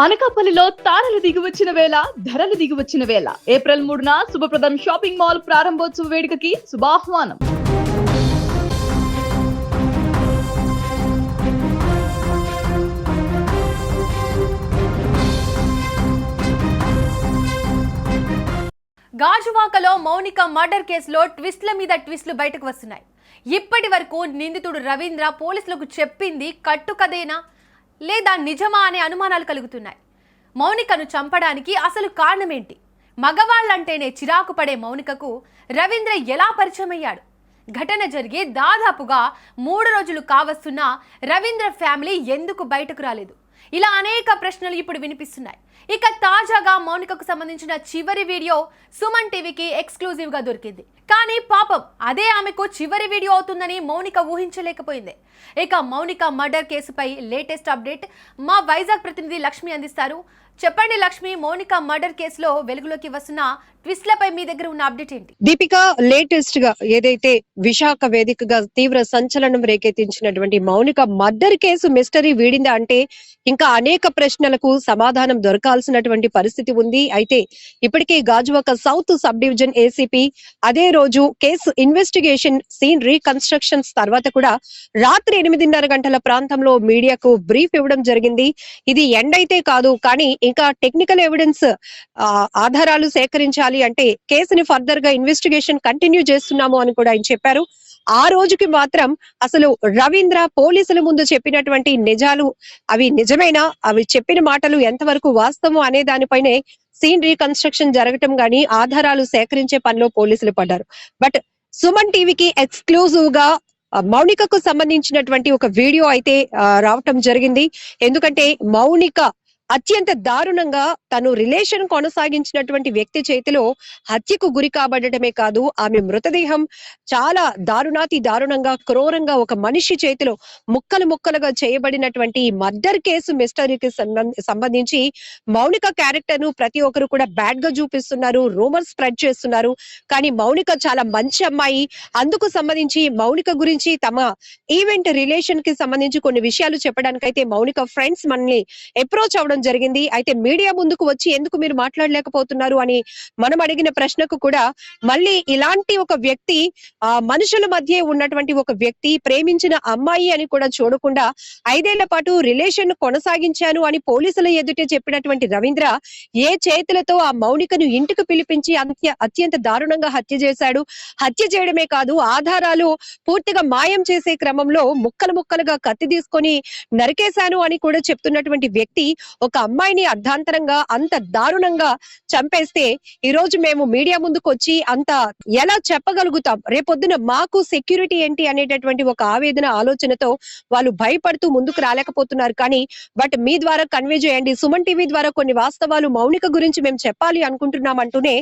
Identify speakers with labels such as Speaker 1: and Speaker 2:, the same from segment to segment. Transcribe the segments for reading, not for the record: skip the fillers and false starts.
Speaker 1: అనకాపల్లిలో తారలు దిగివచ్చిన వేళ ధరలు దిగివచ్చిన వేళ ఏప్రిల్ 3న శుభప్రదం షాపింగ్ మాల్ ప్రారంభోత్సవ వేడుకకి శుభాహ్వానం.
Speaker 2: గాజువాకలో మౌనిక మర్డర్ కేసులో ట్విస్ట్ల మీద ట్విస్ట్లు బయటకు వస్తున్నాయి. ఇప్పటి వరకు నిందితుడు రవీంద్ర పోలీసులకు చెప్పింది కట్టుకథేనా లేదా నిజమా అనే అనుమానాలు కలుగుతున్నాయి. మౌనికను చంపడానికి అసలు కారణమేంటి? మగవాళ్ళంటేనే చిరాకు పడే మౌనికకు రవీంద్ర ఎలా పరిచయం అయ్యాడు? ఘటన జరిగి దాదాపుగా 3 రోజులు కావస్తున్నా రవీంద్ర ఫ్యామిలీ ఎందుకు బయటకు రాలేదు? ఇలా అనేక ప్రశ్నలు ఇప్పుడు వినిపిస్తున్నాయి. ఇక తాజాగా మౌనికకు సంబంధించిన చివరి వీడియో సుమన్ టీవీకి ఎక్స్క్లూజివ్ గా దొరికింది. కానీ పాపం అదే ఆమెకు చివరి వీడియో అవుతుందని మౌనిక ఊహించలేకపోయింది. ఇక మౌనిక మర్డర్ కేసుపై లేటెస్ట్ అప్డేట్ మా వైజాగ్ ప్రతినిధి లక్ష్మి అందిస్తారు. చెప్పండి లక్ష్మి, మౌనిక మర్డర్ కేసులో వెలుగులోకి వస్తున్న ట్విస్ట్లపై మీ దగ్గర ఉన్న అప్డేట్ ఏంటి?
Speaker 3: దీపిక, లేటెస్ట్ గా ఏదైతే విశాఖ వేదికగా తీవ్ర సంచలనం రేకెత్తించినటువంటి మౌనిక మర్డర్ కేసు మిస్టరీ వీడిందా అంటే ఇంకా అనేక ప్రశ్నలకు సమాధానం దొరకాల్సినటువంటి పరిస్థితి ఉంది. అయితే ఇప్పటికే Gajuwaka south sub division ACP అదే రోజు కేసు ఇన్వెస్టిగేషన్ సీన్ రీకన్స్ట్రక్షన్స్ తర్వాత కూడా రాత్రి 8:30 గంటల ప్రాంతంలో మీడియాకు బ్రీఫ్ ఇవ్వడం జరిగింది. ఇది ఎండ్ అయితే కాదు, కానీ ఇంకా టెక్నికల్ ఎవిడెన్స్ ఆధారాలు సేకరించాలి అంటే కేసుని ఫర్దర్ గా ఇన్వెస్టిగేషన్ కంటిన్యూ చేస్తున్నాము అని కూడా ఆయన చెప్పారు. ఆ రోజుకి మాత్రం అసలు రవీంద్ర పోలీసుల ముందు చెప్పినటువంటి నిజాలు అవి నిజమేనా, అవి చెప్పిన మాటలు ఎంతవరకు వాస్తవం అనే దానిపైనే సీన్ రీకన్స్ట్రక్షన్ జరగటం గానీ ఆధారాలు సేకరించే పనిలో పోలీసులు పడ్డారు. బట్ సుమన్ టీవీకి ఎక్స్క్లూజివ్ గా మౌనికకు సంబంధించినటువంటి ఒక వీడియో అయితే రావటం జరిగింది. ఎందుకంటే మౌనిక అత్యంత దారుణంగా తను రిలేషన్ కొనసాగించినటువంటి వ్యక్తి చేతిలో హత్యకు గురి కాబడటమే కాదు, ఆమె మృతదేహం చాలా దారుణాతి దారుణంగా క్రూరంగా ఒక మనిషి చేతిలో ముక్కలు ముక్కలుగా చేయబడినటువంటి మర్డర్ కేసు మిస్టరీకి సంబంధించి మౌనిక క్యారెక్టర్ ను ప్రతి ఒక్కరు కూడా బ్యాడ్ గా చూపిస్తున్నారు, రూమర్స్ స్ప్రెడ్ చేస్తున్నారు. కానీ మౌనిక చాలా మంచి అమ్మాయి. అందుకు సంబంధించి మౌనిక గురించి తమ ఈవెంట్ రిలేషన్ కి సంబంధించి కొన్ని విషయాలు చెప్పడానికైతే మౌనిక ఫ్రెండ్స్ మనల్ని అప్రోచ్ అవడం జరిగింది. అయితే మీడియా ముందుకు వచ్చి ఎందుకు మీరు మాట్లాడలేకపోతున్నారు అని మనం అడిగిన ప్రశ్నకు కూడా మళ్ళీ ఇలాంటి ఒక వ్యక్తి మనుషుల మధ్య ఉన్నటువంటి ఒక వ్యక్తి ప్రేమించిన అమ్మాయి అని కూడా చూడకుండా 5 ఏళ్ల పాటు రిలేషన్ కొనసాగించాను అని పోలీసుల ఎదుటే చెప్పినటువంటి రవీంద్ర ఏ చేతులతో ఆ మౌనికను ఇంటికి పిలిపించి అత్యంత దారుణంగా హత్య చేశాడు. హత్య చేయడమే కాదు, ఆధారాలు పూర్తిగా మాయం చేసే క్రమంలో ముక్కలు ముక్కలుగా కత్తి తీసుకొని నరికేశాను అని కూడా చెప్తున్నటువంటి వ్యక్తి ఒక అమ్మాయిని అర్ధాంతరంగా అంత దారుణంగా చంపేస్తే ఈ రోజు మేము మీడియా ముందుకు వచ్చి అంత ఎలా చెప్పగలుగుతాం? రేపొద్దున మాకు సెక్యూరిటీ ఏంటి అనేటటువంటి ఒక ఆవేదన ఆలోచనతో వాళ్ళు భయపడుతూ ముందుకు రాలేకపోతున్నారు. కానీ బట్ మీ ద్వారా కన్వే చేయండి, సుమన్ టీవీ ద్వారా కొన్ని వాస్తవాలు మౌనిక గురించి మేము చెప్పాలి అనుకుంటున్నాం అంటూనే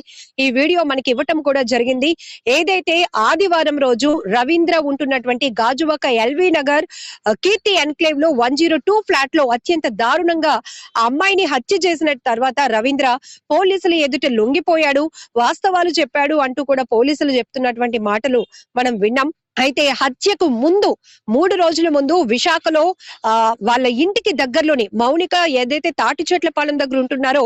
Speaker 3: ఈ వీడియో మనకి ఇవ్వటం కూడా జరిగింది. ఏదైతే ఆదివారం రోజు రవీంద్ర ఉంటున్నటువంటి గాజువాక ఎల్వి నగర్ కీర్తి ఎన్క్లేవ్ లో 102 ఫ్లాట్ లో అత్యంత దారుణంగా ఆ అమ్మాయిని హత్య చేసిన తర్వాత రవీంద్ర పోలీసులు ఎదుట లొంగిపోయాడు, వాస్తవాలు చెప్పాడు అంటూ కూడా పోలీసులు చెప్తున్నటువంటి మాటలు మనం విన్నాం. అయితే హత్యకు ముందు 3 రోజుల ముందు విశాఖలో వాళ్ళ ఇంటికి దగ్గరలోనే మౌనిక ఏదైతే తాటి చెట్ల పాలెం దగ్గర ఉంటున్నారో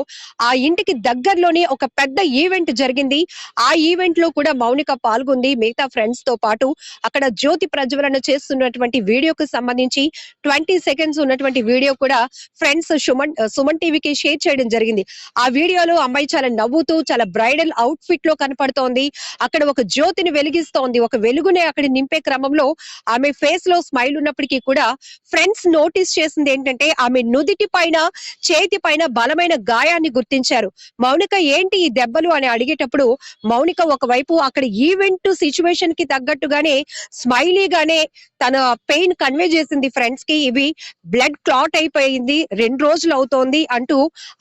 Speaker 3: ఆ ఇంటికి దగ్గరలోనే ఒక పెద్ద ఈవెంట్ జరిగింది. ఆ ఈవెంట్ లో కూడా మౌనిక పాల్గొంది మిగతా ఫ్రెండ్స్ తో పాటు. అక్కడ జ్యోతి ప్రజ్వలన చేస్తున్నటువంటి వీడియోకి సంబంధించి 20 సెకండ్స్ ఉన్నటువంటి వీడియో కూడా ఫ్రెండ్స్ సుమన్ టీవీకి షేర్ చేయడం జరిగింది. ఆ వీడియోలో అమ్మాయి చాలా నవ్వుతూ చాలా బ్రైడల్ అవుట్ ఫిట్ లో కనపడుతోంది. అక్కడ ఒక జ్యోతిని వెలిగిస్తోంది, ఒక వెలుగునే అక్కడ నింపే క్రమంలో ఆమె ఫేస్ లో స్మైల్ ఉన్నప్పటికీ కూడా ఫ్రెండ్స్ నోటీస్ చేసింది ఏంటంటే ఆమె నుదిటి పైన చేతి పైన బలమైన గాయాన్ని గుర్తించారు. మౌనిక ఏంటి ఈ దెబ్బలు అని అడిగేటప్పుడు మౌనిక ఒకవైపు అక్కడ ఈవెంట్ సిచ్యువేషన్ కి తగ్గట్టుగానే స్మైలీగానే తన పెయిన్ కన్వే చేసింది ఫ్రెండ్స్ కి. ఇవి బ్లడ్ క్లాట్ అయిపోయింది, 2 రోజులు అవుతోంది అంటూ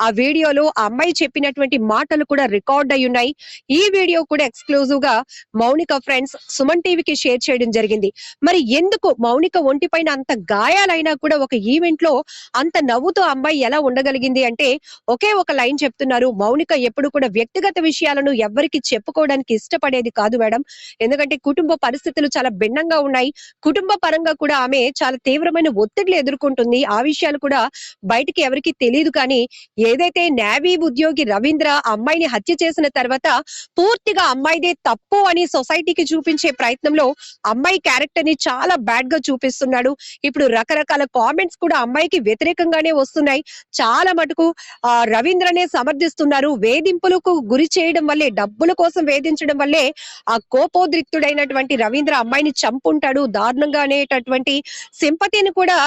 Speaker 3: ఆ వీడియోలో ఆ అమ్మాయి చెప్పినటువంటి మాటలు కూడా రికార్డ్ అయి ఉన్నాయి. ఈ వీడియో కూడా ఎక్స్క్లూజివ్ గా మౌనిక ఫ్రెండ్స్ సుమన్ టీవీకి షేర్ చేయడం జరిగింది. మరి ఎందుకు మౌనిక ఒంటిపైన అంత గాయాలైనా కూడా ఒక ఈవెంట్ లో అంత నవ్వుతూ అమ్మాయి ఎలా ఉండగలిగింది అంటే ఒకే ఒక లైన్ చెప్తున్నారు. మౌనిక ఎప్పుడు కూడా వ్యక్తిగత విషయాలను ఎవ్వరికి చెప్పుకోవడానికి ఇష్టపడేది కాదు మేడం. ఎందుకంటే కుటుంబ పరిస్థితులు చాలా భిన్నంగా ఉన్నాయి. కుటుంబ పరంగా కూడా ఆమె చాలా తీవ్రమైన ఒత్తిడిలు ఎదుర్కొంటుంది. ఆ విషయాలు కూడా బయటికి ఎవరికి తెలియదు. కానీ ఏదైతే నేవీ ఉద్యోగి రవీంద్ర అమ్మాయిని హత్య చేసిన తర్వాత పూర్తిగా అమ్మాయిదే తప్పు అని సొసైటీకి చూపించే ప్రయత్నంలో అమ్మాయి క్యారెక్టర్ ని చాలా బ్యాడ్ గా చూపిస్తున్నాడు. ఇప్పుడు రకరకాల కామెంట్స్ కూడా అమ్మాయికి వ్యతిరేకంగానే వస్తున్నాయి. చాలా మటుకు రవీంద్రనే సమర్థిస్తున్నారు. వేధింపులకు గురి చేయడం వల్లే, డబ్బుల కోసం వేధించడం వల్లే ఆ కోపోద్రిక్తుడైనటువంటి రవీంద్ర అమ్మాయిని చంపుంటాడు దారుణంగా అనేటటువంటి సింపతిని కూడా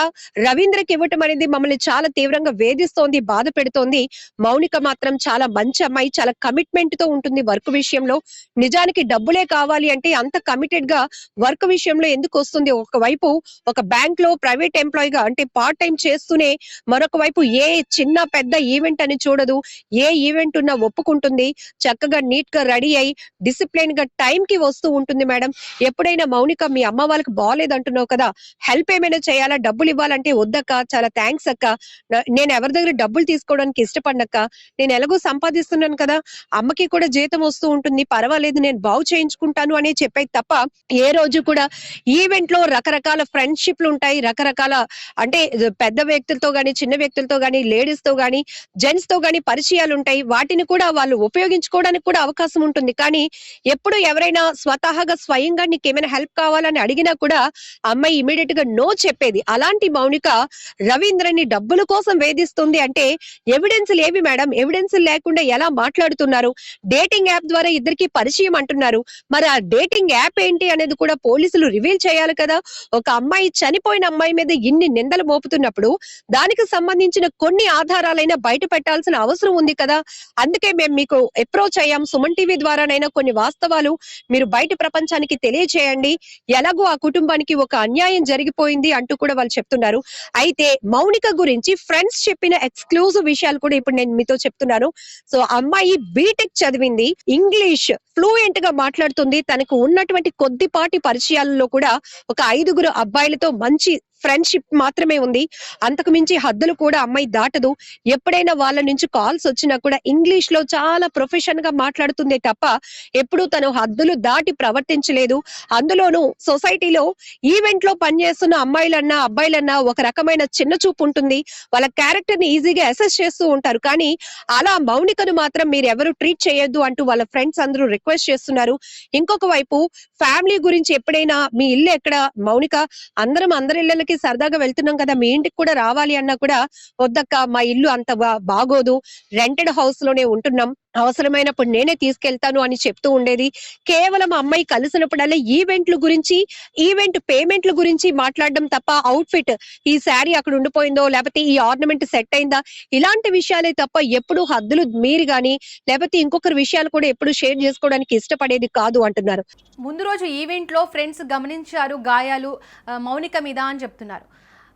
Speaker 3: రవీంద్రకి ఇవ్వటం అనేది మమ్మల్ని చాలా తీవ్రంగా వేధిస్తోంది, బాధ పెడుతోంది. మౌనిక మాత్రం చాలా మంచి అమ్మాయి, చాలా కమిట్మెంట్ తో ఉంటుంది వర్క్ విషయంలో. నిజానికి డబ్బులే కావాలి అంటే అంత కమిటెడ్ గా వర్క్ విషయంలో ఎందుకు వస్తుంది? ఒకవైపు ఒక బ్యాంక్ లో ప్రైవేట్ ఎంప్లాయ్ గా అంటే పార్ట్ టైం చేస్తూనే మరొక వైపు ఏ చిన్న పెద్ద ఈవెంట్ అని చూడదు. ఏ ఈవెంట్ ఉన్నా ఒప్పుకుంటుంది. చక్కగా నీట్ గా రెడీ అయి డిసిప్లిన్ గా టైం కి వస్తూ ఉంటుంది మేడం. ఎప్పుడైనా మౌనిక మీ అమ్మ వాళ్ళకి బాగాలేదంటున్నావు కదా, హెల్ప్ ఏమైనా చేయాలా, డబ్బులు ఇవ్వాలంటే వద్దక్క, చాలా థ్యాంక్స్ అక్క, నేను ఎవరి దగ్గర డబ్బులు తీసుకోవడానికి ఇష్టపడినక్క, నేను ఎలాగో సంపాదిస్తున్నాను కదా, అమ్మకి కూడా జీతం వస్తూ ఉంటుంది, పర్వాలేదు నేను బాగు చేయించుకుంటాను అని చెప్పేది తప్ప ఏ రోజు కూడా ఈవెంట్ లో రకరకాల ఫ్రెండ్షిప్లు ఉంటాయి, రకరకాల అంటే పెద్ద వ్యక్తులతో గాని, చిన్న వ్యక్తులతో గాని, లేడీస్ తో గాని, జెంట్స్ తో గాని పరిచయాలు ఉంటాయి. వాటిని కూడా వాళ్ళు ఉపయోగించుకోవడానికి కూడా అవకాశం ఉంటుంది. కానీ ఎప్పుడు ఎవరైనా స్వతహాగా స్వయంగా నీకేమైనా హెల్ప్ కావాలని అడిగినా కూడా అమ్మాయి ఇమీడియట్ గా నో చెప్పేది. అలాంటి మౌనిక రవీంద్రని డబ్బుల కోసం వేధిస్తుంది అంటే ఎవిడెన్స్ లేవి మేడం. ఎవిడెన్స్ లేకుండా ఎలా మాట్లాడుతున్నారు? డేటింగ్ యాప్ ద్వారా ఇద్దరికి పరిచయం అంటున్నారు. మరి ఆ డేటింగ్ యాప్ ఏంటి అనేది కూడా పోలీసులు రివీల్ చేయాలి కదా. ఒక అమ్మాయి, చనిపోయిన అమ్మాయి మీద ఇన్ని నిందలు మోపుతున్నప్పుడు దానికి సంబంధించిన కొన్ని ఆధారాలైనా బయట పెట్టాల్సిన అవసరం ఉంది కదా. అందుకే మేము మీకు అప్రోచ్ అయ్యాం. సుమన్ టీవీ ద్వారానైనా కొన్ని వాస్తవాలు మీరు బయట ప్రపంచానికి తెలియచేయండి. ఎలాగో ఆ కుటుంబానికి ఒక అన్యాయం జరిగిపోయింది అంటూ కూడా వాళ్ళు చెప్తున్నారు. అయితే మౌనిక గురించి ఫ్రెండ్స్ చెప్పిన ఎక్స్క్లూజివ్ విషయాలు కూడా ఇప్పుడు నేను మీతో చెప్తున్నాను. సో అమ్మాయి బీటెక్ చదివింది, ఇంగ్లీష్ ఫ్లూయెంట్ గా మాట్లాడుతుంది. తనకు ఉన్నటువంటి కొద్దిపాటి పరిచయాలలో కూడా ఒక 5 అబ్బాయిలతో మంచి ఫ్రెండ్షిప్ మాత్రమే ఉంది. అంతకు మించి హద్దులు కూడా అమ్మాయి దాటదు. ఎప్పుడైనా వాళ్ళ నుంచి కాల్స్ వచ్చినా కూడా ఇంగ్లీష్ లో చాలా ప్రొఫెషన్ గా మాట్లాడుతుందే తప్ప ఎప్పుడు తను హద్దులు దాటి ప్రవర్తించలేదు. అందులోనూ సొసైటీలో ఈవెంట్ లో పనిచేస్తున్న అమ్మాయిలన్నా అబ్బాయిలన్నా ఒక రకమైన చిన్న చూపు ఉంటుంది. వాళ్ళ క్యారెక్టర్ ని ఈజీగా అసెస్ చేస్తూ ఉంటారు. కానీ అలా మౌనికను మాత్రం మీరు ఎవరు ట్రీట్ చేయొద్దు అంటూ వాళ్ళ ఫ్రెండ్స్ అందరూ రిక్వెస్ట్ చేస్తున్నారు. ఇంకొక వైపు ఫ్యామిలీ గురించి ఎప్పుడైనా మీ ఇల్లు ఎక్కడ మౌనిక, అందరి ఇళ్ళకి సరదాగా వెళ్తున్నాం కదా, మీ ఇంటికి కూడా రావాలి అన్నా కూడా వద్దక్క, మా ఇల్లు అంత బాగోదు, రెంటెడ్ హౌస్ లోనే ఉంటున్నాం, అవసరమైనప్పుడు నేనే తీసుకెళ్తాను అని చెప్తూ ఉండేది. కేవలం అమ్మాయి కలిసినప్పుడల్లా ఈవెంట్ల గురించి, ఈవెంట్ పేమెంట్ల గురించి మాట్లాడడం తప్ప అవుట్ ఫిట్, ఈ శారీ అక్కడ ఉండిపోయిందో లేకపోతే ఈ ఆర్నమెంట్ సెట్ అయిందా, ఇలాంటి విషయాలే తప్ప ఎప్పుడు హద్దులు మీరు గాని లేకపోతే ఇంకొకరి విషయాలు కూడా ఎప్పుడు షేర్ చేసుకోవడానికి ఇష్టపడేది కాదు అంటున్నారు.
Speaker 2: ముందు రోజు ఈవెంట్ లో ఫ్రెండ్స్ గమనించారు గాయాలు మౌనిక మీద అని చెప్తున్నారు.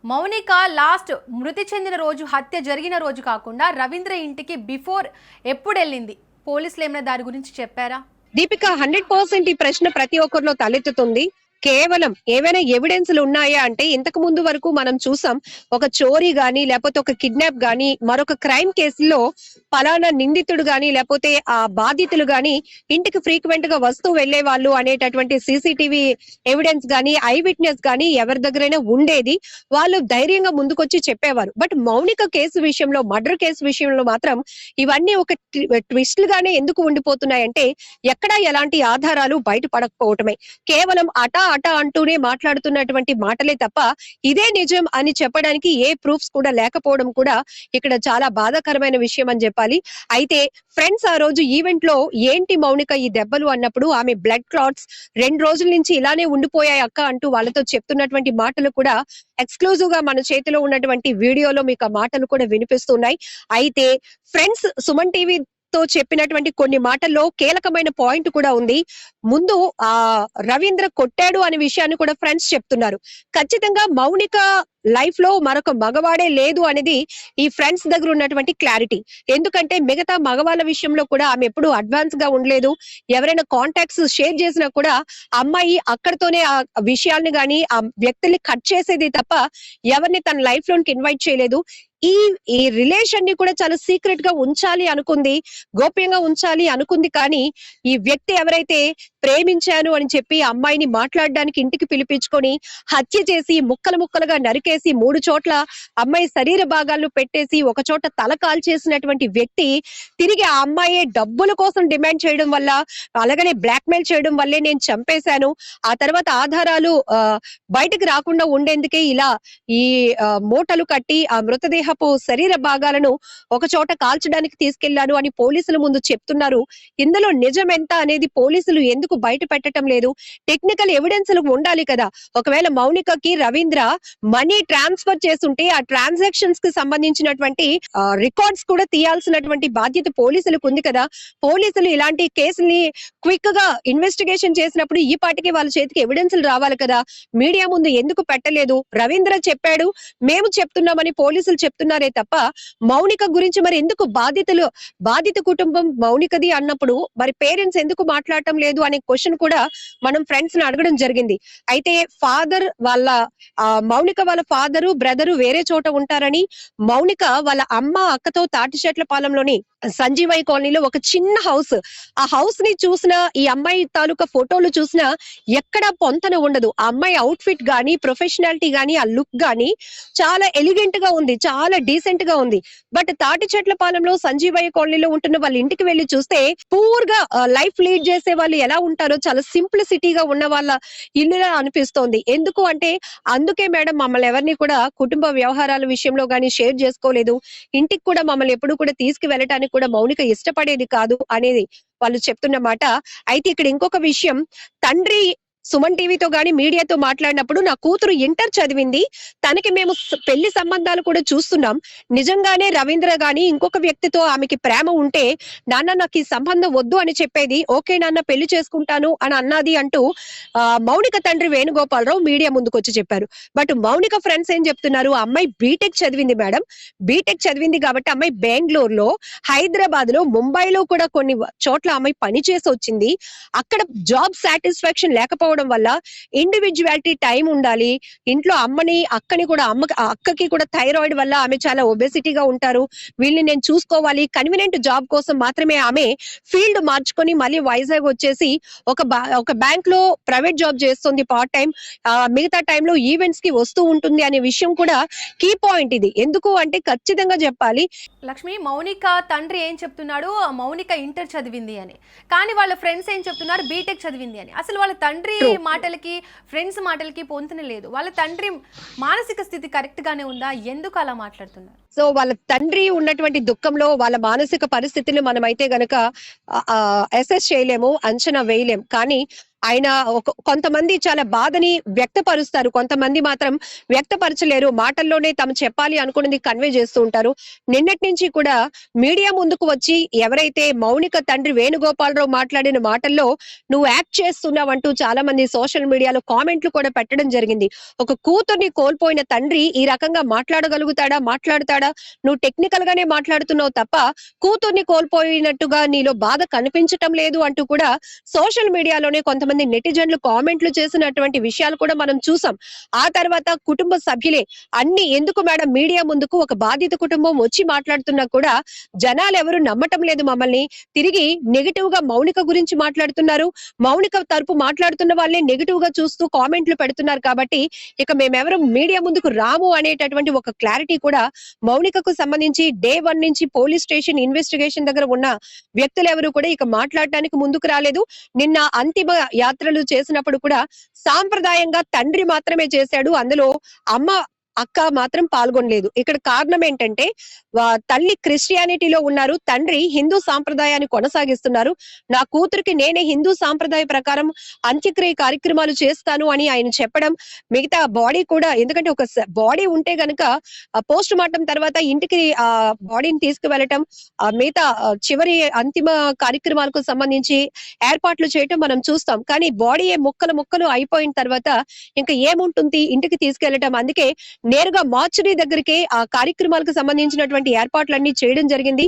Speaker 2: మౌనిక లాస్ట్ మృతి చెందిన రోజు, హత్య జరిగిన రోజు కాకుండా రవీంద్ర ఇంటికి బిఫోర్ ఎప్పుడు వెళ్ళింది? పోలీసులు ఏమైనా దాని గురించి చెప్పారా?
Speaker 3: దీపిక, 100% ఈ ప్రశ్న ప్రతి ఒక్కరిలో తలెత్తుతుంది. కేవలం ఏవైనా ఎవిడెన్స్లు ఉన్నాయా అంటే ఇంతకు ముందు వరకు మనం చూసాం, ఒక చోరీ గాని లేకపోతే ఒక కిడ్నాప్ గాని మరొక క్రైమ్ కేసులో పలానా నిందితుడు గాని లేకపోతే ఆ బాధితులు గాని ఇంటికి ఫ్రీక్వెంట్ గా వస్తూ వెళ్లే వాళ్ళు అనేటటువంటి సీసీటీవీ ఎవిడెన్స్ గాని ఐ విట్నెస్ గాని ఎవరి దగ్గరైనా ఉండేది. వాళ్ళు ధైర్యంగా ముందుకొచ్చి చెప్పేవారు. బట్ మౌనిక కేసు విషయంలో, మర్డర్ కేసు విషయంలో మాత్రం ఇవన్నీ ఒక ట్విస్ట్లు గానే ఎందుకు ఉండిపోతున్నాయంటే ఎక్కడా ఎలాంటి ఆధారాలు బయటపడకపోవటమే. కేవలం అటా అంటూనే మాట్లాడుతున్నటువంటి మాటలే తప్ప ఇదే నిజం అని చెప్పడానికి ఏ ప్రూఫ్స్ కూడా లేకపోవడం కూడా ఇక్కడ చాలా బాధాకరమైన విషయం అని చెప్పాలి. అయితే ఫ్రెండ్స్ ఆ రోజు ఈవెంట్ లో ఏంటి మౌనిక ఈ దెబ్బలు అన్నప్పుడు ఆమె బ్లడ్ క్లాట్స్ 2 రోజుల నుంచి ఇలానే ఉండిపోయాయి అక్క అంటూ వాళ్ళతో చెప్తున్నటువంటి మాటలు కూడా ఎక్స్క్లూజివ్ గా మన చేతిలో ఉన్నటువంటి వీడియోలో మీకు ఆ మాటలు కూడా వినిపిస్తున్నాయి. అయితే ఫ్రెండ్స్ సుమన్ టీవీ తో చెప్పినటువంటి కొన్ని మాటల్లో కీలకమైన పాయింట్ కూడా ఉంది. ముందు ఆ రవీంద్ర కొట్టాడు అనే విషయాన్ని కూడా ఫ్రెండ్స్ చెప్తున్నారు. ఖచ్చితంగా మౌనిక లైఫ్ లో మరొక మగవాడే లేదు అనేది ఈ ఫ్రెండ్స్ దగ్గర ఉన్నటువంటి క్లారిటీ. ఎందుకంటే మిగతా మగవాళ్ళ విషయంలో కూడా ఆమె ఎప్పుడు అడ్వాన్స్ గా ఉండలేదు. ఎవరైనా కాంటాక్ట్స్ షేర్ చేసినా కూడా అమ్మాయి అక్కడితోనే ఆ విషయాల్ని గాని ఆ వ్యక్తుల్ని కట్ చేసేది తప్ప ఎవరిని తన లైఫ్ లోనికి ఇన్వైట్ చేయలేదు. ఈ ఈ రిలేషన్ ని కూడా చాలా సీక్రెట్ గా ఉంచాలి అనుకుంది, గోప్యంగా ఉంచాలి అనుకుంది. కానీ ఈ వ్యక్తి ఎవరైతే ప్రేమించాను అని చెప్పి అమ్మాయిని మాట్లాడడానికి ఇంటికి పిలిపించుకొని హత్య చేసి ముక్కలు ముక్కలుగా నరికేసి 3 చోట్ల అమ్మాయి శరీర భాగాలను పెట్టేసి ఒక చోట తల కాల్చేసినటువంటి వ్యక్తి తిరిగి ఆ అమ్మాయి డబ్బుల కోసం డిమాండ్ చేయడం వల్ల, అలాగనే బ్లాక్ మెయిల్ చేయడం వల్లే నేను చంపేశాను, ఆ తర్వాత ఆధారాలు బయటకు రాకుండా ఉండేందుకే ఇలా ఈ మూటలు కట్టి ఆ మృతదేహపు శరీర భాగాలను ఒక చోట కాల్చడానికి తీసుకెళ్లాను అని పోలీసుల ముందు చెప్తున్నారు. ఇందులో నిజం ఎంత అనేది పోలీసులు ఎందుకు బయట పెట్టడం లేదు? టెక్నికల్ ఎవిడెన్స్ ఉండాలి కదా. ఒకవేళ మౌనికకి రవీంద్ర మనీ ట్రాన్స్ఫర్ చేస్తుంటే ఆ ట్రాన్సాక్షన్స్ కి సంబంధించినటువంటి రికార్డ్స్ కూడా తీయాల్సినటువంటి బాధ్యత పోలీసులకు ఉంది కదా. పోలీసులు ఇలాంటి కేసుల్ని క్విక్ గా ఇన్వెస్టిగేషన్ చేసినప్పుడు ఈ పాటికి వాళ్ళ చేతికి ఎవిడెన్స్లు రావాలి కదా. మీడియా ముందు ఎందుకు పెట్టలేదు? రవీంద్ర చెప్పాడు, మేము చెప్తున్నామని పోలీసులు చెప్తున్నారే తప్ప మౌనిక గురించి మరి ఎందుకు బాధిత కుటుంబం మౌనికది అన్నప్పుడు మరి పేరెంట్స్ ఎందుకు మాట్లాడటం లేదు అనే క్వశ్చన్ కూడా మనం ఫ్రెండ్స్ ని అడగడం జరిగింది. అయితే ఫాదర్ వాళ్ళ మౌనిక వాళ్ళ ఫాదరు బ్రదరు వేరే చోట ఉంటారని, మౌనిక వాళ్ళ అమ్మ అక్కతో తాటిచెట్లపాలెంలోని సంజీవయ్య కాలనీలో ఒక చిన్న హౌస్, ఆ హౌస్ ని చూసినా ఈ అమ్మాయి తాలూకా ఫోటోలు చూసినా ఎక్కడా పొంతన ఉండదు. ఆ అమ్మాయి అవుట్ ఫిట్ గానీ ప్రొఫెషనాలిటీ గానీ ఆ లుక్ గానీ చాలా ఎలిగెంట్ గా ఉంది, చాలా డీసెంట్ గా ఉంది. బట్ తాటిచెట్లపాలెంలో సంజీవయ్య కాలనీలో ఉంటున్న వాళ్ళ ఇంటికి వెళ్లి చూస్తే పూర్ గా లైఫ్ లీడ్ చేసే వాళ్ళు ఎలా ఉంటారో చాలా సింప్లిసిటీగా ఉన్న వాళ్ళ ఇల్లులా అనిపిస్తోంది. ఎందుకు అంటే అందుకే మేడం మమ్మల్ని ఎవరిని కూడా కుటుంబ వ్యవహారాల విషయంలో గానీ షేర్ చేసుకోలేదు, ఇంటికి కూడా మమ్మల్ని ఎప్పుడు కూడా తీసుకువెళ్ళటానికి కూడా మౌనిక ఇష్టపడేది కాదు అనేది వాళ్ళు చెప్తున్న మాట. అయితే ఇక్కడ ఇంకొక విషయం, తండ్రి సుమన్ టీవీతో గాని మీడియాతో మాట్లాడినప్పుడు నా కూతురు ఇంటర్ చదివింది, తనకి మేము పెళ్లి సంబంధాలు కూడా చూస్తున్నాం, నిజంగానే రవీంద్ర గాని ఇంకొక వ్యక్తితో ఆమెకి ప్రేమ ఉంటే నాన్న నాకు ఈ సంబంధం వద్దు అని చెప్పేది, ఓకే నాన్న పెళ్లి చేసుకుంటాను అని అన్నది అంటూ మౌనిక తండ్రి వేణుగోపాలరావు మీడియా ముందుకు వచ్చి చెప్పారు. బట్ మౌనిక ఫ్రెండ్స్ ఏం చెప్తున్నారు, అమ్మాయి బీటెక్ చదివింది మేడం, బీటెక్ చదివింది కాబట్టి అమ్మాయి బెంగళూరులో, హైదరాబాద్ లో, ముంబైలో కూడా కొన్ని చోట్ల అమ్మాయి పని చేసి వచ్చింది. అక్కడ జాబ్ సాటిస్ఫాక్షన్ లేకపోవడం వల్ల ఇండివిజువాలిటీ టైం ఉండాలి, ఇంట్లో అక్కని కూడా అక్కకి కూడా థైరాయిడ్ వల్ల ఆమె చాలా ఒబెసిటీగా ఉంటారు, వీళ్ళని నేను చూసుకోవాలి, కన్వీనియంట్ జాబ్ కోసం మాత్రమే ఆమె ఫీల్డ్ మార్చుకొని మళ్ళీ వైజాగ్ వచ్చేసి ఒక బ్యాంక్ లో ప్రైవేట్ జాబ్ చేస్తుంది పార్ట్ టైం, మిగతా టైంలో ఈవెంట్స్ కి వస్తూ ఉంటుంది అనే విషయం కూడా కీ పాయింట్ ఇది. ఎందుకు అంటే ఖచ్చితంగా చెప్పాలి,
Speaker 2: లక్ష్మి మౌనిక తండ్రి ఏం చెప్తున్నాడు, మౌనిక ఇంటర్ చదివింది అని, కానీ వాళ్ళ ఫ్రెండ్స్ ఏం చెప్తున్నారు బీటెక్ చదివింది అని. అసలు వాళ్ళ తండ్రి మాటలకి ఫ్రెండ్స్ మాటలకి పొంతన లేదు. వాళ్ళ తండ్రి మానసిక స్థితి కరెక్ట్ గానే ఉందా? ఎందుకు అలా మాట్లాడుతున్నారు?
Speaker 3: సో వాళ్ళ తండ్రి ఉన్నటువంటి దుఃఖంలో వాళ్ళ మానసిక పరిస్థితిని మనమైతే గనక అసెస్ చేయలేము, అంచనా వేయలేం. కానీ ఆయన కొంతమంది చాలా బాధని వ్యక్తపరుస్తారు, కొంతమంది మాత్రం వ్యక్తపరచలేరు, మాటల్లోనే తాము చెప్పాలి అనుకున్నది కన్వే చేస్తూ ఉంటారు. నిన్నటి నుంచి కూడా మీడియా ముందుకు వచ్చి ఎవరైతే మౌనిక తండ్రి వేణుగోపాలరావు మాట్లాడిన మాటల్లో నువ్వు యాక్ట్ చేస్తున్నావంటూ చాలా మంది సోషల్ మీడియాలో కామెంట్లు కూడా పెట్టడం జరిగింది. ఒక కూతుర్ని కోల్పోయిన తండ్రి ఈ రకంగా మాట్లాడతాడా? నువ్వు టెక్నికల్ గానే మాట్లాడుతున్నావు తప్ప కూతుర్ని కోల్పోయినట్టుగా నీలో బాధ కనిపించటం లేదు అంటూ కూడా సోషల్ మీడియాలోనే కొంతమంది నెటిజన్లు కామెంట్లు చేసినటువంటి విషయాలు కూడా మనం చూసాం. ఆ తర్వాత కుటుంబ సభ్యులే అన్ని ఎందుకు మేడం మీడియా ముందుకు ఒక బాధిత కుటుంబం వచ్చి మాట్లాడుతున్నా కూడా జనాలు ఎవరు నమ్మటం లేదు మమ్మల్ని, తిరిగి నెగిటివ్ గా మౌనిక గురించి మాట్లాడుతున్నారు, మౌనిక తరపు మాట్లాడుతున్న వాళ్ళే నెగిటివ్ గా చూస్తూ కామెంట్లు పెడుతున్నారు. కాబట్టి ఇక మేమెవరు మీడియా ముందుకు రాము అనేటటువంటి ఒక క్లారిటీ కూడా మౌనికకు సంబంధించి డే 1 నుంచి పోలీస్ స్టేషన్ ఇన్వెస్టిగేషన్ దగ్గర ఉన్న వ్యక్తులు ఎవరు కూడా ఇక మాట్లాడటానికి ముందుకు రాలేదు. నిన్న అంతిమ యాత్రలు చేసినప్పుడు కూడా సాంప్రదాయంగా తండ్రి మాత్రమే చేశాడు, అందులో అమ్మ అక్క మాత్రం పాల్గొనలేదు. ఇక్కడ కారణం ఏంటంటే తల్లి క్రిస్టియానిటీలో ఉన్నారు, తండ్రి హిందూ సాంప్రదాయాన్ని కొనసాగిస్తున్నారు. నా కూతురికి నేనే హిందూ సాంప్రదాయ ప్రకారం అంత్యక్రియ కార్యక్రమాలు చేస్తాను అని ఆయన చెప్పడం, మిగతా బాడీ కూడా, ఎందుకంటే ఒక బాడీ ఉంటే గనక పోస్ట్ మార్టం తర్వాత ఇంటికి ఆ బాడీని తీసుకువెళ్ళటం, మిగతా చివరి అంతిమ కార్యక్రమాలకు సంబంధించి ఏర్పాట్లు చేయటం మనం చూస్తాం. కానీ బాడీ ముక్కలు ముక్కలు అయిపోయిన తర్వాత ఇంకా ఏముంటుంది ఇంటికి తీసుకెళ్లటం. అందుకే నేరుగా మార్చరీ దగ్గరికి ఆ కార్యక్రమాలకు సంబంధించినటువంటి ఏర్పాట్లన్నీ చేయడం జరిగింది.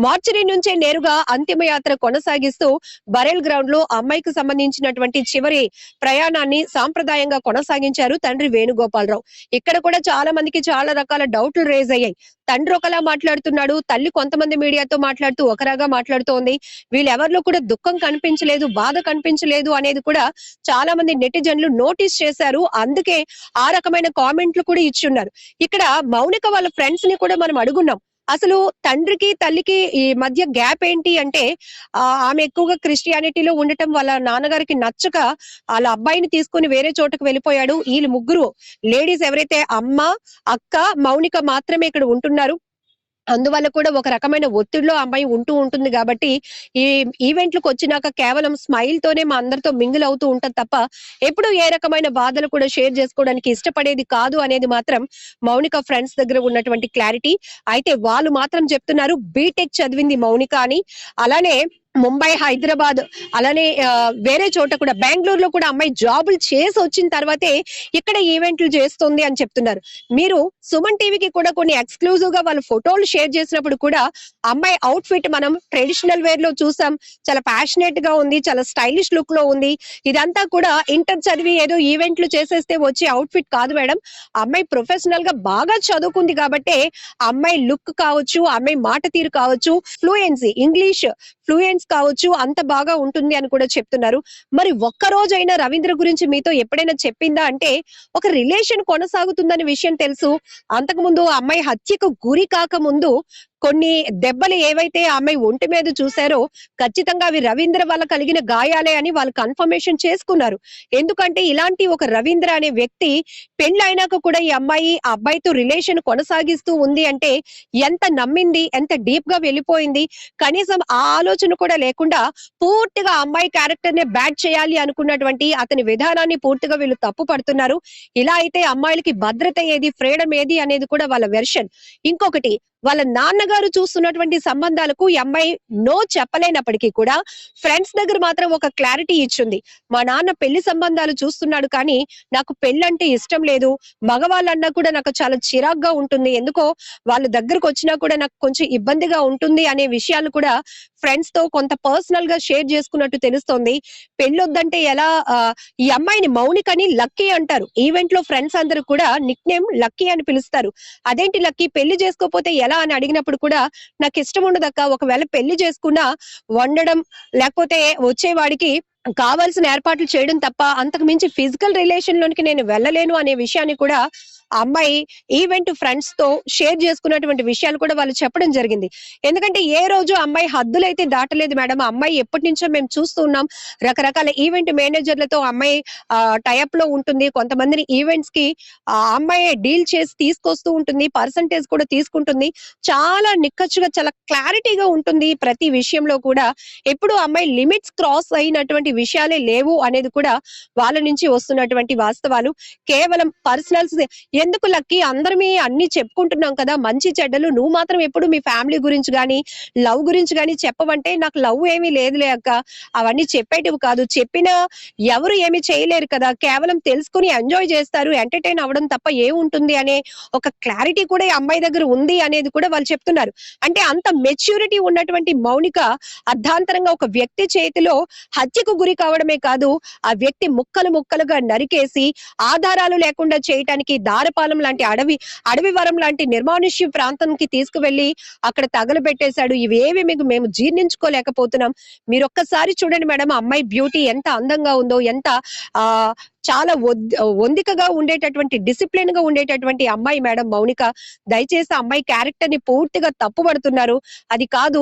Speaker 3: మార్చరీ నుంచే నేరుగా అంతిమ యాత్ర కొనసాగిస్తూ బరేల్ గ్రౌండ్ లో అమ్మాయికి సంబంధించినటువంటి చివరి ప్రయాణాన్ని సాంప్రదాయంగా కొనసాగించారు తండ్రి వేణుగోపాలరావు. ఇక్కడ కూడా చాలా మందికి చాలా రకాల డౌట్లు రేజ్ అయ్యాయి. తండ్రి ఒకలా మాట్లాడుతున్నాడు, తల్లి కొంతమంది మీడియాతో మాట్లాడుతూ ఒకరాగా మాట్లాడుతోంది. వీళ్ళెవరిలో కూడా దుఃఖం కనిపించలేదు, బాధ కనిపించలేదు అనేది కూడా చాలా మంది నెటిజన్లు నోటీస్ చేశారు. అందుకే ఆ రకమైన కామెంట్లు కూడా ఇచ్చున్నారు. ఇక్కడ మౌనిక వాళ్ళ ఫ్రెండ్స్ ని కూడా మనం అడుగున్నాం, అసలు తండ్రికి తల్లికి ఈ మధ్య గ్యాప్ ఏంటి అంటే, ఆమె ఎక్కువగా క్రిస్టియానిటీలో ఉండటం వాళ్ళ నాన్నగారికి నచ్చక వాళ్ళ అబ్బాయిని తీసుకుని వేరే చోటకు వెళ్ళిపోయాడు. వీళ్ళు ముగ్గురు లేడీస్ ఎవరైతే అమ్మ, అక్క, మౌనిక మాత్రమే ఇక్కడ ఉంటున్నారు. అందువల్ల కూడా ఒక రకమైన ఒత్తిడిలో అమ్మాయి ఉంటూ ఉంటుంది కాబట్టి ఈ ఈవెంట్లకు వచ్చినాక కేవలం స్మైల్ తోనే మా అందరితో మింగిల్ అవుతూ ఉంటది తప్ప ఎప్పుడు ఏ రకమైన బాధలు కూడా షేర్ చేసుకోవడానికి ఇష్టపడేది కాదు అనేది మాత్రం మౌనిక ఫ్రెండ్స్ దగ్గర ఉన్నటువంటి క్లారిటీ. అయితే వాళ్ళు మాత్రం చెప్తున్నారు బీటెక్ చదివింది మౌనిక అని. అలానే ముంబై, హైదరాబాద్, అలానే వేరే చోట కూడా బెంగళూరులో కూడా అమ్మాయి జాబులు చేసి వచ్చిన తర్వాతే ఇక్కడ ఈవెంట్లు చేస్తుంది అని చెప్తున్నారు. మీరు సుమన్ టీవీకి కూడా కొన్ని ఎక్స్క్లూజివ్ గా వాళ్ళ ఫోటోలు షేర్ చేసినప్పుడు కూడా అమ్మాయి అవుట్ ఫిట్ మనం ట్రెడిషనల్ వేర్ లో చూసాం. చాలా ప్యాషనేట్ గా ఉంది, చాలా స్టైలిష్ లుక్ లో ఉంది. ఇదంతా కూడా ఇంటర్ చదివి ఏదో ఈవెంట్లు చేసేస్తే వచ్చే అవుట్ ఫిట్ కాదు మేడం. అమ్మాయి ప్రొఫెషనల్ గా బాగా చదువుకుంది కాబట్టి అమ్మాయి లుక్ కావచ్చు, అమ్మాయి మాట తీరు కావచ్చు, ఫ్లూయెన్సీ ఇంగ్లీష్ ఫ్లూయెన్స్ కావచ్చు, అంత బాగా ఉంటుంది అని కూడా చెప్తున్నారు. మరి ఒక్క రోజైనా రవీంద్ర గురించి మీతో ఎప్పుడైనా చెప్పిందా అంటే, ఒక రిలేషన్ కొనసాగుతుందనే విషయం తెలుసు. అంతకు ముందు అమ్మాయి హత్యకు గురి కాక ముందు కొన్ని దెబ్బలు ఏవైతే అమ్మాయి ఒంటి మీద చూశారో ఖచ్చితంగా అవి రవీంద్ర వల్ల కలిగిన గాయాలే అని వాళ్ళు కన్ఫర్మేషన్ చేసుకున్నారు. ఎందుకంటే ఇలాంటి ఒక రవీంద్ర అనే వ్యక్తి పెళ్ళైనాక కూడా ఈ అమ్మాయి ఆ అబ్బాయితో రిలేషన్ కొనసాగిస్తూ ఉంది అంటే ఎంత నమ్మింది, ఎంత డీప్ గా వెళ్ళిపోయింది. కనీసం ఆ ఆలోచన కూడా లేకుండా పూర్తిగా అమ్మాయి క్యారెక్టర్ నే బ్యాడ్ చేయాలి అనుకున్నటువంటి అతని విధానాన్ని పూర్తిగా వీళ్ళు తప్పు పడుతున్నారు. ఇలా అయితే అమ్మాయిలకి భద్రత ఏది, ఫ్రీడమ్ ఏది అనేది కూడా వాళ్ళ వెర్షన్. ఇంకొకటి, వాళ్ళ నాన్నగారు చూస్తున్నటువంటి సంబంధాలకు ఈ అమ్మాయి నో చెప్పలేనప్పటికీ కూడా ఫ్రెండ్స్ దగ్గర మాత్రం ఒక క్లారిటీ ఇచ్చింది. మా నాన్న పెళ్లి సంబంధాలు చూస్తున్నాడు కానీ నాకు పెళ్ళంటే ఇష్టం లేదు, మగవాళ్ళన్నా కూడా నాకు చాలా చిరాగ్గా ఉంటుంది, ఎందుకో వాళ్ళ దగ్గరకు వచ్చినా కూడా నాకు కొంచెం ఇబ్బందిగా ఉంటుంది అనే విషయాలు కూడా ఫ్రెండ్స్ తో కొంత పర్సనల్ గా షేర్ చేసుకున్నట్టు తెలుస్తోంది. పెళ్ళొద్దంటే ఎలా, ఈ అమ్మాయిని మౌనికని లక్కీ అంటారు. ఈవెంట్ లో ఫ్రెండ్స్ అందరూ కూడా నిక్ నేమ్ లక్కీ అని పిలుస్తారు. అదేంటి లక్కీ, పెళ్లి చేసుకోపోతే ఎలా అని అడిగినప్పుడు కూడా నాకు ఇష్టం ఉండదక్క, ఒకవేళ పెళ్లి చేసుకున్నా వండడం లేకపోతే వచ్చేవాడికి కావాల్సిన ఏర్పాట్లు చేయడం తప్ప అంతకు మించి ఫిజికల్ రిలేషన్ లోనికి నేను వెళ్ళలేను అనే విషయాన్ని కూడా ఆ అమ్మాయి ఈవెంట్ ఫ్రెండ్స్ తో షేర్ చేసుకున్నటువంటి విషయాలు కూడా వాళ్ళు చెప్పడం జరిగింది. ఎందుకంటే ఏ రోజు అమ్మాయి హద్దులైతే దాటలేదు మేడం. ఆ అమ్మాయి ఎప్పటి నుంచో మేము చూస్తూ ఉన్నాం. రకరకాల ఈవెంట్ మేనేజర్లతో అమ్మాయి టైఅప్ లో ఉంటుంది. కొంతమందిని ఈవెంట్స్ కి ఆ అమ్మాయి డీల్ చేసి తీసుకొస్తూ ఉంటుంది, పర్సంటేజ్ కూడా తీసుకుంటుంది. చాలా నిక్కచ్చుగా, చాలా క్లారిటీగా ఉంటుంది ప్రతి విషయంలో కూడా. ఎప్పుడు అమ్మాయి లిమిట్స్ క్రాస్ అయినటువంటి విషయాలే లేవు అనేది కూడా వాళ్ళ నుంచి వస్తున్నటువంటి వాస్తవాలు. కేవలం పర్సనల్స్ ఎందుకు లక్కీ, అందరమే అన్ని చెప్పుకుంటున్నాం కదా మంచి చెడ్డలు, నువ్వు మాత్రం ఎప్పుడు మీ ఫ్యామిలీ గురించి గానీ లవ్ గురించి గానీ చెప్పవంటే, నాకు లవ్ ఏమీ లేదులే అక్క, అవన్నీ చెప్పేటివి కాదు, చెప్పినా ఎవరు ఏమి చేయలేరు కదా, కేవలం తెలుసుకుని ఎంజాయ్ చేస్తారు, ఎంటర్టైన్ అవ్వడం తప్ప ఏముంటుంది అనే ఒక క్లారిటీ కూడా ఈ అమ్మాయి దగ్గర ఉంది అనేది కూడా వాళ్ళు చెప్తున్నారు. అంటే అంత మెచ్యూరిటీ ఉన్నటువంటి మౌనిక అర్ధాంతరంగా ఒక వ్యక్తి చేతిలో హత్యకు గురి కావడమే కాదు, ఆ వ్యక్తి ముక్కలు ముక్కలుగా నరికేసి ఆధారాలు లేకుండా చేయటానికి దారపాలెం లాంటి అడవివరం లాంటి నిర్మానుష్య ప్రాంతానికి తీసుకువెళ్లి అక్కడ తగలబెట్టేశాడు. ఇవేవి మీకు మేము జీర్ణించుకోలేకపోతున్నాం. మీరు ఒక్కసారి చూడండి మేడం, అమ్మాయి బ్యూటీ ఎంత అందంగా ఉందో, ఎంత చాలా ఒందికగా ఉండేటటువంటి డిసిప్లిన్ గా ఉండేటటువంటి అమ్మాయి మేడం మౌనిక. దయచేసి ఆ అమ్మాయి క్యారెక్టర్ ని పూర్తిగా తప్పుపడుతున్నారు. అది కాదు,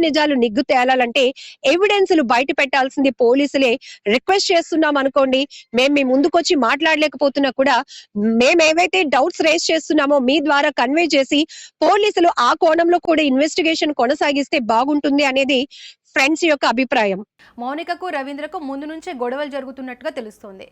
Speaker 3: నిజాలు నిగ్గు తేలాలంటే ఎవిడెన్స్లు బయట పెట్టాల్సింది పోలీసులే. రిక్వెస్ట్ చేస్తున్నాం అనుకోండి, మేము మీ ముందుకొచ్చి మాట్లాడలేకపోతున్నా కూడా మేము ఏవైతే డౌట్స్ రేస్ చేస్తున్నామో మీ ద్వారా కన్వే చేసి పోలీసులు ఆ కోణంలో కూడా ఇన్వెస్టిగేషన్ కొనసాగిస్తే బాగుంటుంది అనేది ఫ్రెండ్స్ యొక్క అభిప్రాయం.
Speaker 2: మౌనికకు రవీంద్రకు ముందు నుంచే గొడవలు జరుగుతున్నట్టుగా తెలుస్తోంది.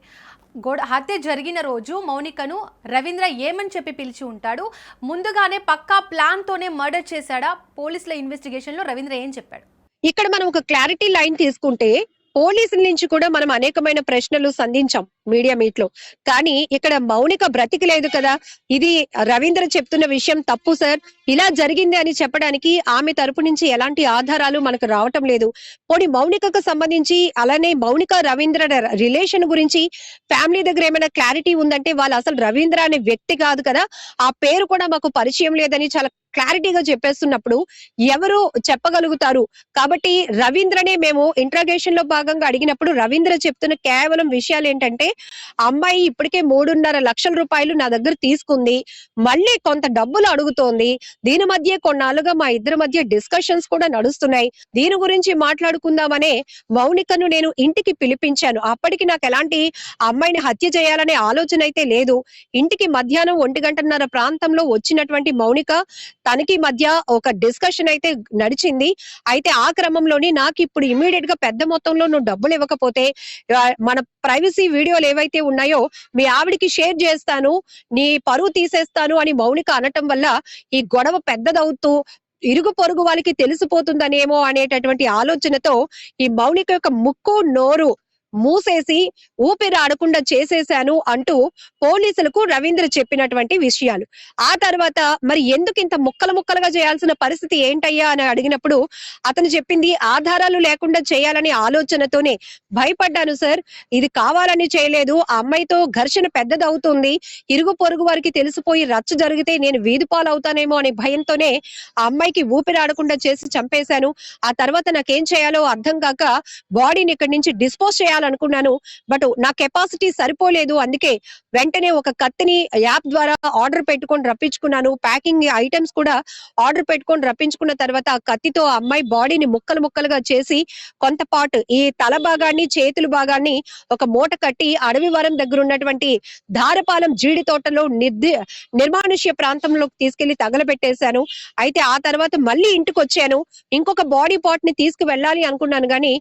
Speaker 2: హత్య జరిగిన రోజు మౌనికను రవీంద్ర ఏమని చెప్పి పిలిచి ఉంటాడు? ముందుగానే పక్కా ప్లాన్ తోనే మర్డర్ చేశాడా? పోలీసుల ఇన్వెస్టిగేషన్ లో రవీంద్ర ఏం చెప్పాడు?
Speaker 3: ఇక్కడ మనం ఒక క్లారిటీ లైన్ తీసుకుంటే పోలీసుల నుంచి కూడా మనం అనేకమైన ప్రశ్నలు సంధించాం మీడియా మీట్ లో. కానీ ఇక్కడ మౌనిక బ్రతికి లేదు కదా. ఇది రవీంద్ర చెప్తున్న విషయం తప్పు సార్, ఇలా జరిగింది అని చెప్పడానికి ఆమె తరపు నుంచి ఎలాంటి ఆధారాలు మనకు రావటం లేదు. పోనీ మౌనికకు సంబంధించి అలానే మౌనిక రవీంద్ర రిలేషన్ గురించి ఫ్యామిలీ దగ్గర ఏమైనా క్లారిటీ ఉందంటే వాళ్ళు అసలు రవీంద్ర అనే వ్యక్తి కాదు కదా, ఆ పేరు కూడా మాకు పరిచయం లేదని చాలా క్లారిటీగా చెప్పేస్తున్నప్పుడు ఎవరు చెప్పగలుగుతారు? కాబట్టి రవీంద్రనే మేము ఇంట్రాగేషన్ లో భాగంగా అడిగినప్పుడు రవీంద్ర చెప్తున్న కేవలం విషయాలు ఏంటంటే, అమ్మాయి ఇప్పటికే 3.5 లక్షల రూపాయలు నా దగ్గర తీసుకుంది, మళ్ళీ కొంత డబ్బులు అడుగుతోంది, దీని మధ్య కొన్నాళ్ళుగా మా ఇద్దరి మధ్య డిస్కషన్స్ కూడా నడుస్తున్నాయి, దీని గురించి మాట్లాడుకుందామనే మౌనికను నేను ఇంటికి పిలిపించాను. అప్పటికి నాకు ఎలాంటి అమ్మాయిని హత్య చేయాలనే ఆలోచన అయితే లేదు. ఇంటికి మధ్యాహ్నం 1:30 ప్రాంతంలో వచ్చినటువంటి మౌనిక తనకి మధ్య ఒక డిస్కషన్ అయితే నడిచింది. అయితే ఆ క్రమంలోని నాకు ఇప్పుడు ఇమీడియట్ గా పెద్ద మొత్తంలో నువ్వు డబ్బులు ఇవ్వకపోతే మన ప్రైవసీ వీడియోలు ఏవైతే ఉన్నాయో మీ ఆవిడికి షేర్ చేస్తాను, నీ పరువు తీసేస్తాను అని మౌనిక అనటం వల్ల ఈ గొడవ పెద్దదవుతూ ఇరుగు పొరుగు వాళ్ళకి తెలిసిపోతుందనేమో అనేటటువంటి ఆలోచనతో ఈ మౌనిక యొక్క ముక్కు నోరు మూసేసి ఊపిరి ఆడకుండా చేసేశాను అంటూ పోలీసులకు రవీంద్ర చెప్పినటువంటి విషయాలు. ఆ తర్వాత మరి ఎందుకు ఇంత ముక్కలుగా చేయాల్సిన పరిస్థితి ఏంటయ్యా అని అడిగినప్పుడు అతను చెప్పింది, ఆధారాలు లేకుండా చేయాలనే ఆలోచనతోనే భయపడ్డాను సార్, ఇది కావాలని చేయలేదు, ఆ అమ్మాయితో ఘర్షణ పెద్దదవుతుంది, ఇరుగు పొరుగు వారికి తెలిసిపోయి రచ్చ జరిగితే నేను వీధి పాలవుతానేమో అనే భయంతోనే ఆ అమ్మాయికి ఊపిరి ఆడకుండా చేసి చంపేశాను. ఆ తర్వాత నాకేం చేయాలో అర్థం కాక బాడీని ఇక్కడి నుంచి డిస్పోజ్ చేయాలనుకున్నాను, బట్ నా కెపాసిటీ సరిపోలేదు, అందుకే వెంటనే ఒక కత్తిని యాప్ ద్వారా ఆర్డర్ పెట్టుకొని రప్పించుకున్నాను, ప్యాకింగ్ ఐటమ్స్ కూడా ఆర్డర్ పెట్టుకొని రప్పించుకున్న తర్వాత ఆ కత్తితో ఆ అమ్మాయి బాడీని ముక్కలుగా చేసి కొంత పార్ట్ ఈ తల భాగాన్ని చేతుల భాగాన్ని ఒక మూట కట్టి అడవివరం దగ్గర ఉన్నటువంటి ధారపాలెం జీడి తోటలో నిర్మానుష్య ప్రాంతంలోకి తీసుకెళ్లి తగలబెట్టేశాను. అయితే ఆ తర్వాత మళ్ళీ ఇంటికి వచ్చాను, ఇంకొక బాడీ పార్ట్ ని తీసుకువెళ్ళాలి అనుకున్నాను గానీ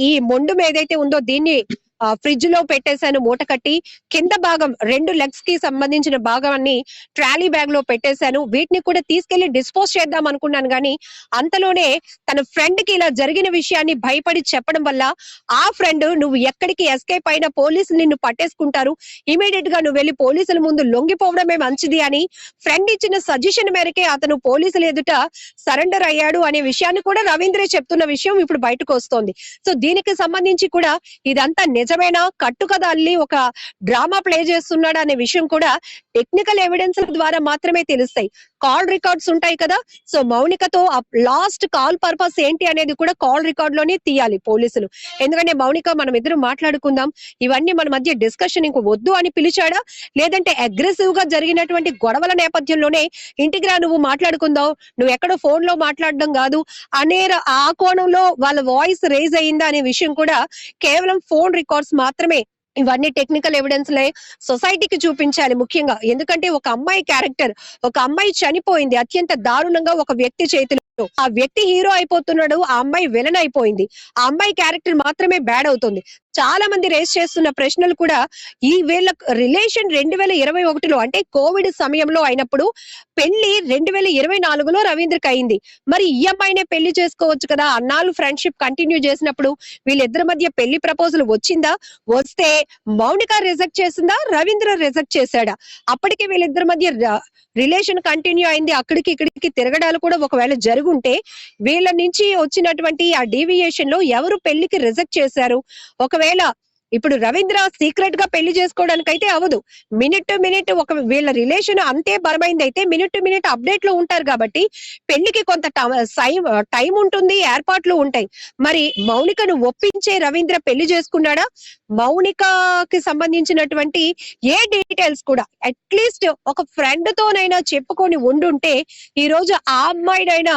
Speaker 3: ఈ మొండం ఏదైతే ఉందో దీన్ని ఫ్రిడ్జ్ లో పెట్టేశాను మూట కట్టి. కింద భాగం 2 లెగ్స్ కి సంబంధించిన భాగాన్ని ట్రాలీ బ్యాగ్ లో పెట్టేశాను. వీటిని కూడా తీసుకెళ్లి డిస్పోజ్ చేద్దాం అనుకున్నాను గానీ అంతలోనే తన ఫ్రెండ్ కి ఇలా జరిగిన విషయాన్ని భయపడి చెప్పడం వల్ల ఆ ఫ్రెండ్, నువ్వు ఎక్కడికి ఎస్కేప్ అయినా పోలీసులు నిన్ను పట్టేసుకుంటారు, ఇమీడియట్ గా నువ్వు వెళ్లి పోలీసుల ముందు లొంగిపోవడమే మంచిది అని ఫ్రెండ్ ఇచ్చిన సజెషన్ మేరకే అతను పోలీసుల ఎదుట సరెండర్ అయ్యాడు అనే విషయాన్ని కూడా రవీంద్రే చెప్తున్న విషయం ఇప్పుడు బయటకు వస్తోంది. సో దీనికి సంబంధించి కూడా ఇదంతా నిజమైన కట్టుకథ అల్లి ఒక డ్రామా ప్లే చేస్తున్నాడు అనే విషయం కూడా టెక్నికల్ ఎవిడెన్స్ ద్వారా మాత్రమే తెలుస్తాయి. కాల్ రికార్డ్స్ ఉంటాయి కదా, సో మౌనికతో లాస్ట్ కాల్ పర్పస్ ఏంటి అనేది కూడా కాల్ రికార్డ్ లోనే తీయాలి పోలీసులు. ఎందుకంటే మౌనిక, మనం ఇద్దరు మాట్లాడుకుందాం, ఇవన్నీ మన మధ్య డిస్కషన్ ఇంకో వద్దు అని పిలిచాడా, లేదంటే అగ్రెసివ్ గా జరిగినటువంటి గొడవల నేపథ్యంలోనే ఇంటికి రా నువ్వు మాట్లాడుకుందాం, నువ్వు ఎక్కడో ఫోన్ లో మాట్లాడడం కాదు అనే ఆ కోణంలో వాళ్ళ వాయిస్ రేజ్ అయ్యిందా అనే విషయం కూడా కేవలం ఫోన్ రికార్డ్స్ మాత్రమే. ఇవన్నీ టెక్నికల్ ఎవిడెన్స్ లే సొసైటీకి చూపించాలి ముఖ్యంగా. ఎందుకంటే ఒక అమ్మాయి క్యారెక్టర్, ఒక అమ్మాయి చనిపోయింది అత్యంత దారుణంగా ఒక వ్యక్తి చేతిలో. ఆ వ్యక్తి హీరో అయిపోతున్నాడు, ఆ అమ్మాయి విలన్ అయిపోయింది, ఆ అమ్మాయి క్యారెక్టర్ మాత్రమే బ్యాడ్ అవుతుంది. చాలా మంది రేస్ చేస్తున్న ప్రశ్నలు కూడా ఈ వీళ్ళ రిలేషన్ 2021లో అంటే కోవిడ్ సమయంలో అయినప్పుడు, పెళ్లి 2024లో రవీంద్రకి అయింది. మరి ఈ అమ్మాయినే పెళ్లి చేసుకోవచ్చు కదా, అన్నాళ్ళు ఫ్రెండ్షిప్ కంటిన్యూ చేసినప్పుడు వీళ్ళిద్దరి మధ్య పెళ్లి ప్రపోజల్ వచ్చిందా, వస్తే మౌనిక రిజెక్ట్ చేసిందా, రవీంద్ర రిజెక్ట్ చేశాడా? అప్పటికి వీళ్ళిద్దరి మధ్య రిలేషన్ కంటిన్యూ అయింది, అక్కడికి ఇక్కడికి తిరగడాలు కూడా ఒకవేళ జరుగుంటే వీళ్ళ నుంచి వచ్చినటువంటి ఆ డీవియేషన్ లో ఎవరు పెళ్లికి రిజెక్ట్ చేశారు? ఒకవేళ ఇప్పుడు రవీంద్ర సీక్రెట్ గా పెళ్లి చేసుకోవడానికి అయితే అవ్వదు. మినిట్ టు మినిట్ ఒక వీళ్ళ రిలేషన్ అంతే బలమైంది అయితే మినిట్ టు మినిట్ అప్డేట్ లో ఉంటారు కాబట్టి పెళ్లికి కొంత టైం ఉంటుంది, ఏర్పాట్లు ఉంటాయి. మరి మౌనికను ఒప్పించే రవీంద్ర పెళ్లి చేసుకున్నాడా? మౌనికకి సంబంధించినటువంటి ఏ డీటెయిల్స్ కూడా అట్లీస్ట్ ఒక ఫ్రెండ్ తోనైనా చెప్పుకొని ఉండుంటే ఈ రోజు ఆ అమ్మాయినైనా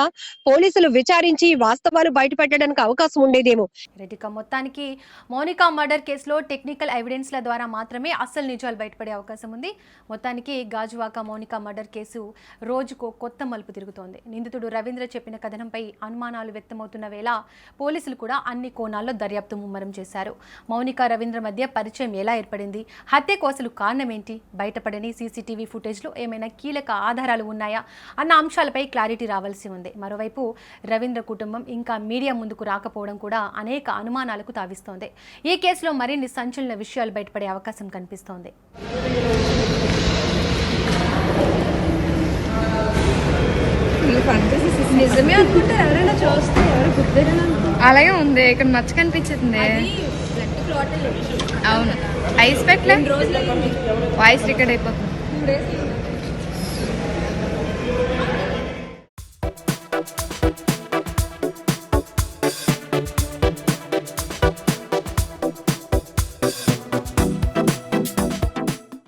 Speaker 3: పోలీసులు విచారించి వాస్తవాలు బయట పెట్టడానికి అవకాశం ఉండేదేమో.
Speaker 2: రెడ్డిక మొత్తానికి మౌనిక మర్డర్ కేసులో టెక్నికల్ ఎవిడెన్స్ల ద్వారా మాత్రమే అసలు నిజాలు బయటపడే అవకాశం ఉంది. మొత్తానికి గాజువాక మౌనిక మర్డర్ కేసు రోజుకో కొత్త మలుపు తిరుగుతోంది. నిందితుడు రవీంద్ర చెప్పిన కథనంపై అనుమానాలు వ్యక్తమవుతున్న వేళ పోలీసులు కూడా అన్ని కోణాల్లో దర్యాప్తు ముమ్మరం చేశారు. మౌనిక రవీంద్ర మధ్య పరిచయం ఎలా ఏర్పడింది, హత్యకు అసలు కారణం ఏంటి, బయటపడని సీసీటీవీ ఫుటేజ్లో ఏమైనా కీలక ఆధారాలు ఉన్నాయా అన్న అంశాలపై క్లారిటీ రావాల్సి ఉంది. మరోవైపు రవీంద్ర కుటుంబం ఇంకా మీడియా ముందుకు రాకపోవడం కూడా అనేక అనుమానాలకు తావిస్తోంది. ఈ కేసులో మరిన్ని సంచలన విషయాలు బయటపడే అవకాశం కనిపిస్తోంది.
Speaker 4: నిజమే అనుకుంటే ఎవరైనా చూస్తే ఎవరు గుర్తున్నా
Speaker 5: అలాగే ఉంది. ఇక్కడ మచ్చ కనిపించింది. అవును, ఐస్ పెట్టలే, వాయిస్ రికార్డ్ అయిపోతుంది.